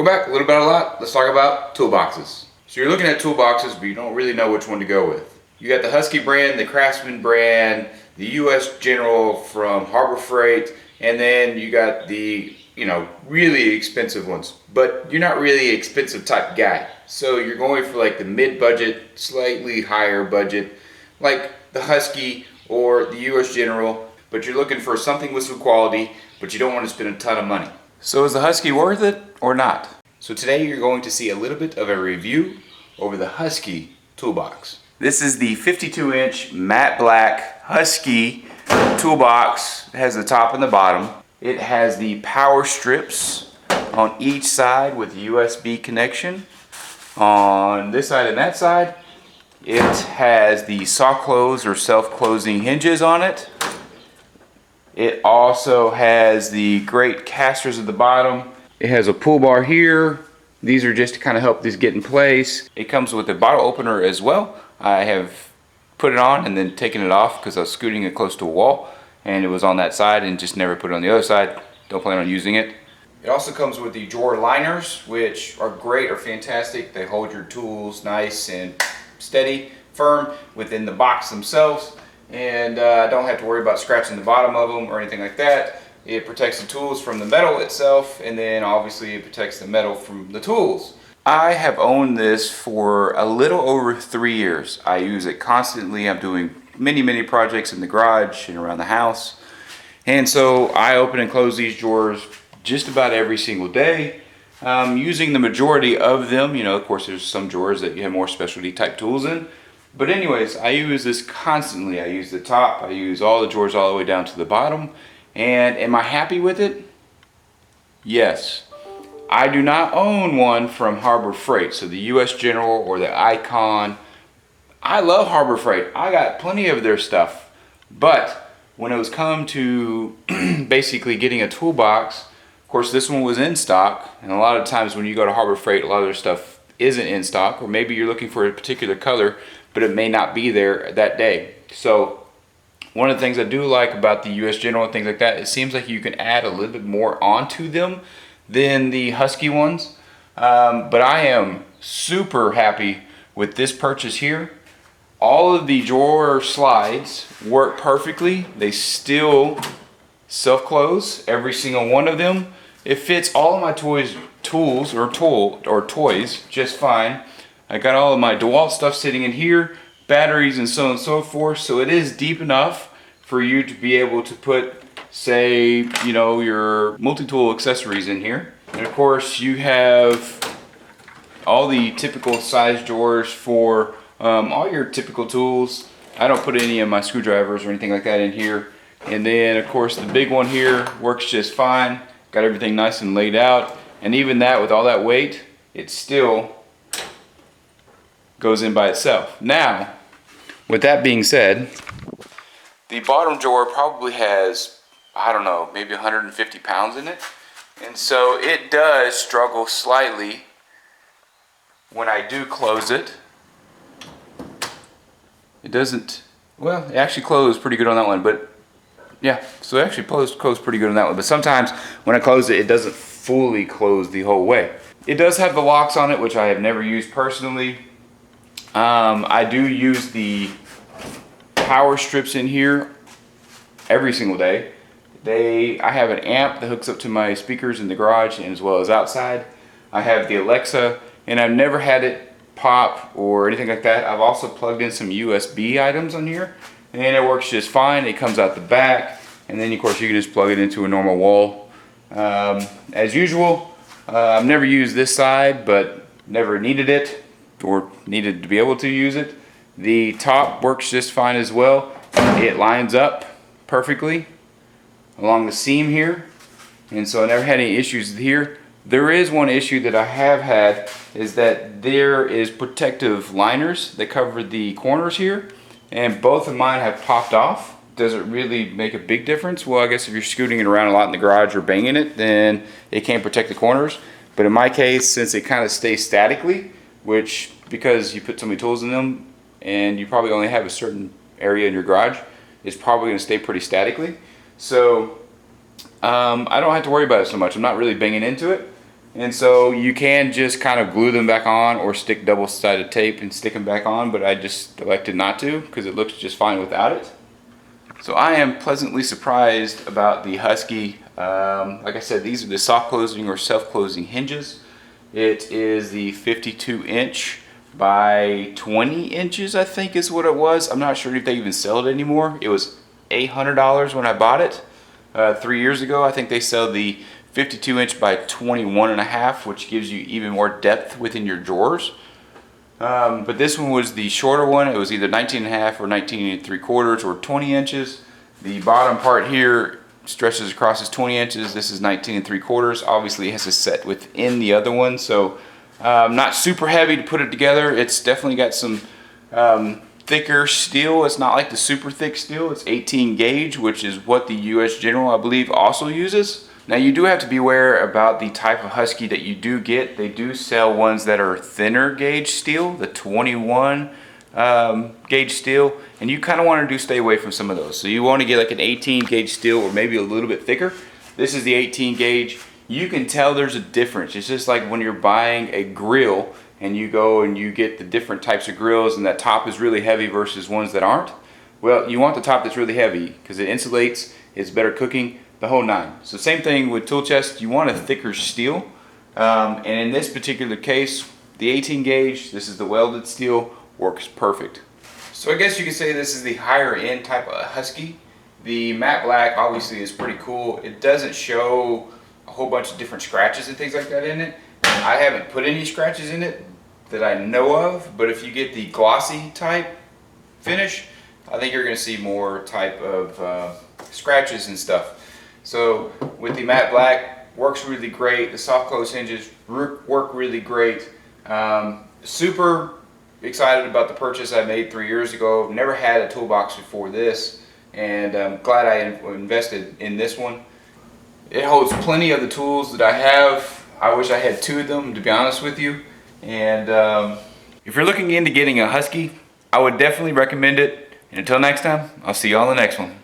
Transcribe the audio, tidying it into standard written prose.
Welcome back. A little bit, a lot. Let's talk about toolboxes. So you're looking at toolboxes, but you don't really know which one to go with. You got the Husky brand, the Craftsman brand, the US General from Harbor Freight, and then you got the, really expensive ones. But you're not really an expensive type guy. So you're going for like the mid-budget, slightly higher budget, like the Husky or the US General, but you're looking for something with some quality, but you don't want to spend a ton of money. So is the Husky worth it or not? So today you're going to see a little bit of a review over the Husky toolbox. This is the 52-inch matte black Husky toolbox. It has the top and the bottom. It has the power strips on each side with USB connection. On this side and that side, it has the saw close or self-closing hinges on it. It also has the great casters at the bottom. It has a pull bar here. These are just to kind of help this get in place. It comes with a bottle opener as well. I have put it on and then taken it off because I was scooting it close to a wall and it was on that side and just never put it on the other side. Don't plan on using it. It also comes with the drawer liners, which are great, are fantastic. They hold your tools nice and steady, firm within the box themselves, and I don't have to worry about scratching the bottom of them or anything like that. It protects the tools from the metal itself, and then obviously it protects the metal from the tools. I have owned this for a little over 3 years. I use it constantly. I'm doing many projects in the garage and around the house, and so I open and close these drawers just about every single day, using the majority of them. Of course there's some drawers that you have more specialty type tools in, but anyways, I use this constantly. I use the top, I use all the drawers all the way down to the bottom. And am I happy with it? Yes. I do not own one from Harbor Freight, so the US General or the Icon. I love Harbor Freight. I got plenty of their stuff, but when it was come to basically getting a toolbox, of course, this one was in stock, and a lot of times when you go to Harbor Freight, a lot of their stuff isn't in stock, or maybe you're looking for a particular color, but it may not be there that day. So one of the things I do like about the US General and things like that, it seems like you can add a little bit more onto them than the Husky ones. But I am super happy with this purchase here. All of the drawer slides work perfectly. They still self-close, every single one of them. It fits all of my toys just fine. I got all of my DeWalt stuff sitting in here, batteries and so on and so forth, so it is deep enough for you to be able to put, say, your multi-tool accessories in here. And of course you have all the typical size drawers for all your typical tools. I don't put any of my screwdrivers or anything like that in here. And then of course the big one here works just fine. Got everything nice and laid out, and even that, with all that weight, it still goes in by itself. Now, with that being said, the bottom drawer probably has, I don't know, maybe 150 pounds in it, and so it does struggle slightly when I do close it. It doesn't, well, it actually closed pretty good on that one, but yeah, so it actually closed pretty good on that one, but sometimes when I close it, it doesn't fully close the whole way. It does have the locks on it, which I have never used personally. I do use the power strips in here every single day. I have an amp that hooks up to my speakers in the garage and as well as outside. I have the Alexa, and I've never had it pop or anything like that. I've also plugged in some USB items on here, and it works just fine. It comes out the back, and then of course you can just plug it into a normal wall. As usual, I've never used this side, but never needed it or needed to be able to use it. The top works just fine as well. It lines up perfectly along the seam here, and so I never had any issues here. There is one issue that I have had, is that there is protective liners that cover the corners here, and both of mine have popped off. Does it really make a big difference? Well, I guess if you're scooting it around a lot in the garage or banging it, then it can't protect the corners. But in my case, since it kind of stays statically, which because you put so many tools in them and you probably only have a certain area in your garage, it's probably going to stay pretty statically. So I don't have to worry about it so much. I'm not really banging into it. And so you can just kind of glue them back on or stick double-sided tape and stick them back on, but I just elected not to because it looks just fine without it. So I am pleasantly surprised about the Husky. Like I said, these are the soft closing or self-closing hinges. It is the 52-inch by 20 inches, I think is what it was. I'm not sure if they even sell it anymore. It was $800 when I bought it 3 years ago. I think they sell the 52-inch by 21.5, which gives you even more depth within your drawers. But this one was the shorter one. It was either 19.5 or 19.75 or 20 inches. The bottom part here stretches across as 20 inches. This is 19.75. Obviously it has a set within the other one, so not super heavy to put it together. It's definitely got some thicker steel. It's not like the super thick steel. It's 18 gauge, which is what the US General, I believe, also uses. Now you do have to be aware about the type of Husky that you do get. They do sell ones that are thinner gauge steel, the 21 gauge steel, and you kind of want to stay away from some of those. So you want to get like an 18 gauge steel or maybe a little bit thicker. This is the 18 gauge. You can tell there's a difference. It's just like when you're buying a grill and you go and you get the different types of grills and that top is really heavy versus ones that aren't. Well, you want the top that's really heavy because it insulates, it's better cooking, the whole nine. So same thing with tool chest, you want a thicker steel. And in this particular case, the 18 gauge, this is the welded steel, works perfect. So I guess you could say this is the higher end type of Husky. The matte black obviously is pretty cool. It doesn't show a whole bunch of different scratches and things like that in it. I haven't put any scratches in it that I know of, but if you get the glossy type finish, I think you're going to see more type of scratches and stuff. So with the matte black, works really great. The soft close hinges work really great. Super excited about the purchase I made 3 years ago. Never had a toolbox before this, and I'm glad I invested in this one. It holds plenty of the tools that I have. I wish I had 2 of them, to be honest with you. And if you're looking into getting a Husky, I would definitely recommend it. And until next time, I'll see you on the next one.